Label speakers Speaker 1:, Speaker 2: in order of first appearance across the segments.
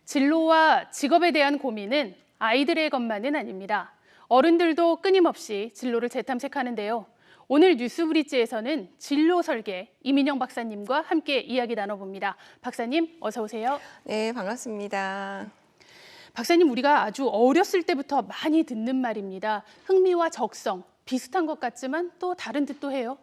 Speaker 1: 진로와 직업에 대한 고민은 아이들의 것만은 아닙니다. 어른들도 끊임없이 진로를 재탐색하는데요. 오늘 뉴스브리지에서는 진로 설계 이민영 박사님과 함께 이야기 나눠봅니다. 박사님, 어서 오세요.
Speaker 2: 네, 반갑습니다.
Speaker 1: 박사님, 우리가 아주 어렸을 때부터 많이 듣는 말입니다. 흥미와 적성, 비슷한 것 같지만 또 다른 뜻도 해요.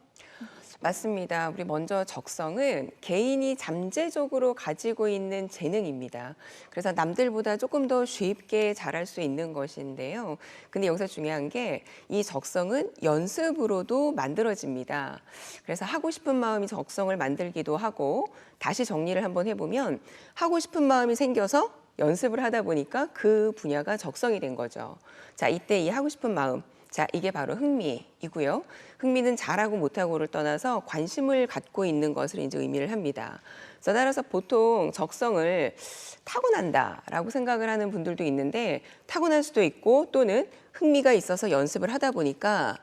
Speaker 2: 맞습니다. 우리 먼저 적성은 개인이 잠재적으로 가지고 있는 재능입니다. 그래서 남들보다 조금 더 쉽게 잘할 수 있는 것인데요. 근데 여기서 중요한 게 이 적성은 연습으로도 만들어집니다. 그래서 하고 싶은 마음이 적성을 만들기도 하고, 다시 정리를 한번 해보면 하고 싶은 마음이 생겨서 연습을 하다 보니까 그 분야가 적성이 된 거죠. 자, 이때 이 하고 싶은 마음, 자, 이게 바로 흥미이고요. 흥미는 잘하고 못하고를 떠나서 관심을 갖고 있는 것을 이제 의미를 합니다. 그래서 따라서 보통 적성을 타고난다라고 생각을 하는 분들도 있는데, 타고날 수도 있고 또는 흥미가 있어서 연습을 하다 보니까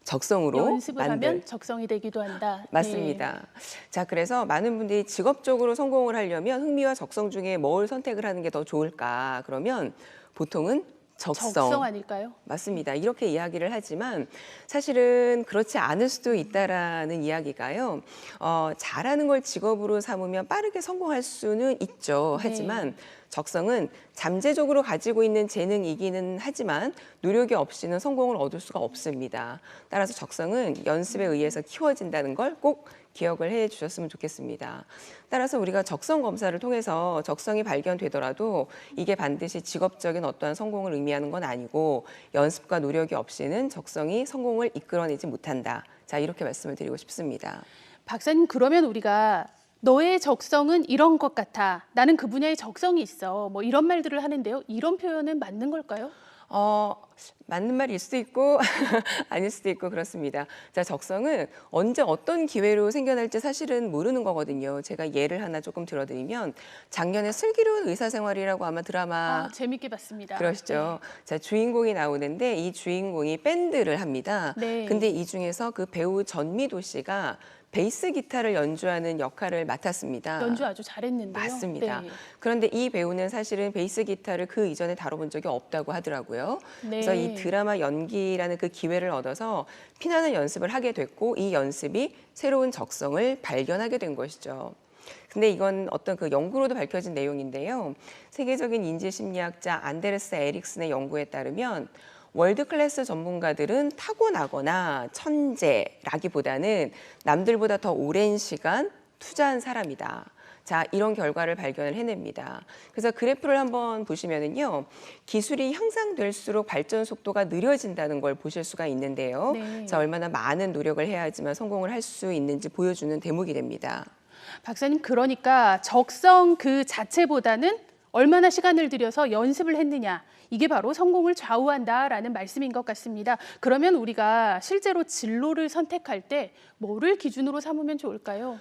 Speaker 2: 적성으로
Speaker 1: 연습을 하면 적성이 되기도 한다.
Speaker 2: 맞습니다. 자, 그래서 많은 분들이 직업적으로 성공을 하려면 흥미와 적성 중에 뭘 선택을 하는 게 더 좋을까? 그러면 보통은 적성
Speaker 1: 아닐까요?
Speaker 2: 맞습니다. 이렇게 이야기를 하지만 사실은 그렇지 않을 수도 있다라는 이야기가요. 잘하는 걸 직업으로 삼으면 빠르게 성공할 수는 있죠. 하지만 적성은 잠재적으로 가지고 있는 재능이기는 하지만 노력이 없이는 성공을 얻을 수가 없습니다. 따라서 적성은 연습에 의해서 키워진다는 걸 꼭 기억을 해 주셨으면 좋겠습니다. 따라서 우리가 적성 검사를 통해서 적성이 발견되더라도 이게 반드시 직업적인 어떠한 성공을 의미하는 건 아니고, 연습과 노력이 없이는 적성이 성공을 이끌어내지 못한다. 자, 이렇게 말씀을 드리고 싶습니다.
Speaker 1: 박사님, 그러면 우리가 너의 적성은 이런 것 같아. 나는 그 분야에 적성이 있어. 뭐 이런 말들을 하는데요. 이런 표현은 맞는 걸까요?
Speaker 2: 맞는 말일 수도 있고 아닐 수도 있고 그렇습니다. 자, 적성은 언제 어떤 기회로 생겨날지 사실은 모르는 거거든요. 제가 예를 하나 조금 들어드리면, 작년에 슬기로운 의사생활이라고 아마 드라마
Speaker 1: 재밌게 봤습니다.
Speaker 2: 그러시죠. 자, 주인공이 나오는데 이 주인공이 밴드를 합니다. 근데 이 중에서 그 배우 전미도 씨가 베이스 기타를 연주하는 역할을 맡았습니다.
Speaker 1: 연주 아주 잘했는데요.
Speaker 2: 맞습니다. 그런데 이 배우는 사실은 베이스 기타를 그 이전에 다뤄본 적이 없다고 하더라고요. 그래서 이 드라마 연기라는 그 기회를 얻어서 피나는 연습을 하게 됐고, 이 연습이 새로운 적성을 발견하게 된 것이죠. 근데 이건 어떤 그 연구로도 밝혀진 내용인데요. 세계적인 인지심리학자 안데르스 에릭슨의 연구에 따르면 월드클래스 전문가들은 타고나거나 천재라기보다는 남들보다 더 오랜 시간 투자한 사람이다. 자, 이런 결과를 발견을 해냅니다. 그래서 그래프를 한번 보시면은요, 기술이 향상될수록 발전 속도가 느려진다는 걸 보실 수가 있는데요. 자, 얼마나 많은 노력을 해야지만 성공을 할 수 있는지 보여주는 대목이 됩니다.
Speaker 1: 박사님, 그러니까 적성 그 자체보다는 얼마나 시간을 들여서 연습을 했느냐, 이게 바로 성공을 좌우한다라는 말씀인 것 같습니다. 그러면 우리가 실제로 진로를 선택할 때 뭐를 기준으로 삼으면 좋을까요?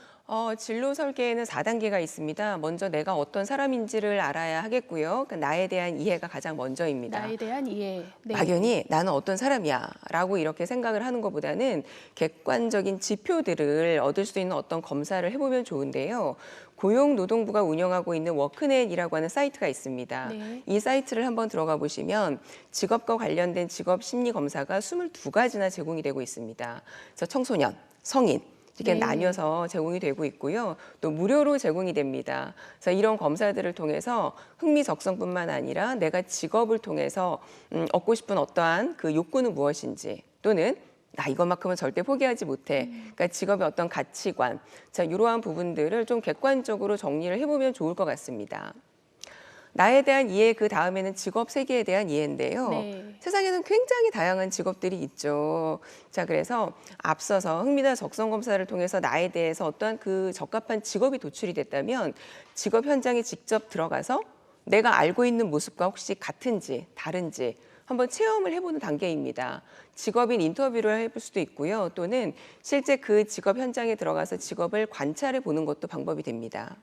Speaker 2: 진로 설계에는 4단계가 있습니다. 먼저 내가 어떤 사람인지를 알아야 하겠고요. 나에 대한 이해가 가장 먼저입니다.
Speaker 1: 나에 대한 이해.
Speaker 2: 막연히 나는 어떤 사람이야 라고 이렇게 생각을 하는 것보다는 객관적인 지표들을 얻을 수 있는 어떤 검사를 해보면 좋은데요. 고용노동부가 운영하고 있는 워크넷이라고 하는 사이트가 있습니다. 이 사이트를 한번 들어가 보시면 직업과 관련된 직업 심리 검사가 22가지나 제공이 되고 있습니다. 그래서 청소년, 성인, 이렇게 나뉘어서 제공이 되고 있고요. 또 무료로 제공이 됩니다. 그래서 이런 검사들을 통해서 흥미 적성뿐만 아니라 내가 직업을 통해서 얻고 싶은 어떠한 그 욕구는 무엇인지, 또는 나 이것만큼은 절대 포기하지 못해. 그러니까 직업의 어떤 가치관, 자, 이러한 부분들을 좀 객관적으로 정리를 해보면 좋을 것 같습니다. 나에 대한 이해, 그 다음에는 직업 세계에 대한 이해인데요. 세상에는 굉장히 다양한 직업들이 있죠. 자, 그래서 앞서서 흥미나 적성 검사를 통해서 나에 대해서 어떠한 그 적합한 직업이 도출이 됐다면, 직업 현장에 직접 들어가서 내가 알고 있는 모습과 혹시 같은지 다른지 한번 체험을 해보는 단계입니다. 직업인 인터뷰를 해볼 수도 있고요. 또는 실제 그 직업 현장에 들어가서 직업을 관찰해 보는 것도 방법이 됩니다.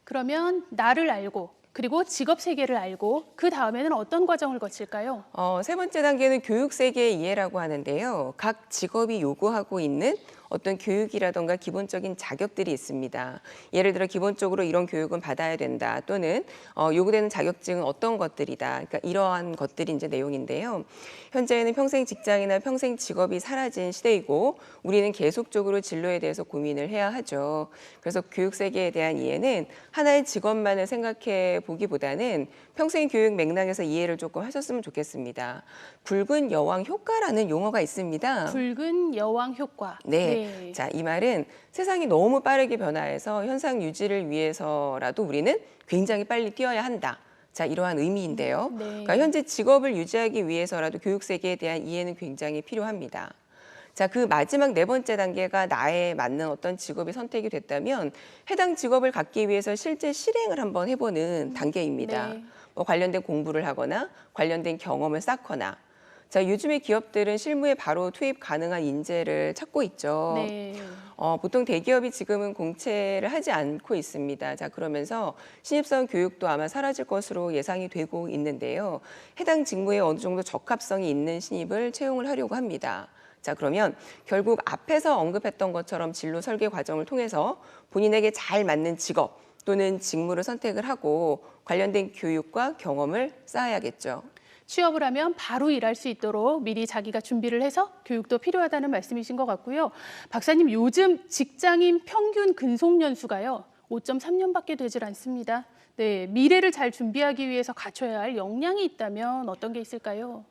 Speaker 1: 그러면 나를 알고, 그리고 직업 세계를 알고, 그 다음에는 어떤 과정을 거칠까요?
Speaker 2: 세 번째 단계는 교육 세계의 이해라고 하는데요. 각 직업이 요구하고 있는 어떤 교육이라던가 기본적인 자격들이 있습니다. 예를 들어 기본적으로 이런 교육은 받아야 된다 또는 요구되는 자격증은 어떤 것들이다. 그러니까 이러한 것들이 이제 내용인데요. 현재는 평생 직장이나 평생 직업이 사라진 시대이고 우리는 계속적으로 진로에 대해서 고민을 해야 하죠. 그래서 교육 세계에 대한 이해는 하나의 직업만을 생각해 보기보다는 평생 교육 맥락에서 이해를 조금 하셨으면 좋겠습니다. 붉은 여왕 효과라는 용어가 있습니다.
Speaker 1: 붉은 여왕 효과.
Speaker 2: 네. 자, 이 말은 세상이 너무 빠르게 변화해서 현상 유지를 위해서라도 우리는 굉장히 빨리 뛰어야 한다. 자, 이러한 의미인데요.
Speaker 1: 네.
Speaker 2: 그러니까 현재 직업을 유지하기 위해서라도 교육 세계에 대한 이해는 굉장히 필요합니다. 자, 그 마지막 네 번째 단계가 나에 맞는 어떤 직업이 선택이 됐다면 해당 직업을 갖기 위해서 실제 실행을 한번 해보는 단계입니다.
Speaker 1: 네.
Speaker 2: 뭐 관련된 공부를 하거나 관련된 경험을 쌓거나. 자, 요즘의 기업들은 실무에 바로 투입 가능한 인재를 찾고 있죠.
Speaker 1: 네.
Speaker 2: 보통 대기업이 지금은 공채를 하지 않고 있습니다. 자, 그러면서 신입사원 교육도 아마 사라질 것으로 예상이 되고 있는데요. 해당 직무에 어느 정도 적합성이 있는 신입을 채용을 하려고 합니다. 자, 그러면 결국 앞에서 언급했던 것처럼 진로 설계 과정을 통해서 본인에게 잘 맞는 직업 또는 직무를 선택을 하고 관련된 교육과 경험을 쌓아야겠죠.
Speaker 1: 취업을 하면 바로 일할 수 있도록 미리 자기가 준비를 해서 교육도 필요하다는 말씀이신 것 같고요. 박사님, 요즘 직장인 평균 근속 연수가요, 5.3년밖에 되질 않습니다. 네, 미래를 잘 준비하기 위해서 갖춰야 할 역량이 있다면 어떤 게 있을까요?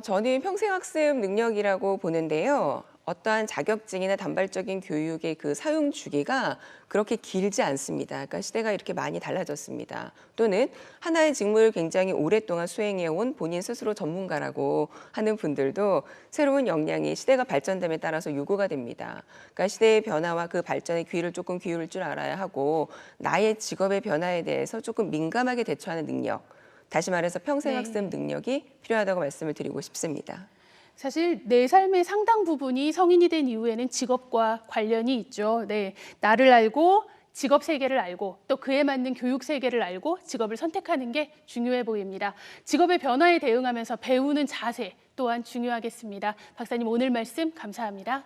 Speaker 2: 저는 평생학습 능력이라고 보는데요. 어떠한 자격증이나 단발적인 교육의 그 사용 주기가 그렇게 길지 않습니다. 그러니까 시대가 이렇게 많이 달라졌습니다. 또는 하나의 직무를 굉장히 오랫동안 수행해온 본인 스스로 전문가라고 하는 분들도 새로운 역량이 시대가 발전됨에 따라서 요구가 됩니다. 그러니까 시대의 변화와 그 발전에 귀를 조금 기울일 줄 알아야 하고 나의 직업의 변화에 대해서 조금 민감하게 대처하는 능력, 다시 말해서 평생학습 능력이 필요하다고 말씀을 드리고 싶습니다.
Speaker 1: 사실 내 삶의 상당 부분이 성인이 된 이후에는 직업과 관련이 있죠. 네, 나를 알고 직업 세계를 알고 또 그에 맞는 교육 세계를 알고 직업을 선택하는 게 중요해 보입니다. 직업의 변화에 대응하면서 배우는 자세 또한 중요하겠습니다. 박사님, 오늘 말씀 감사합니다.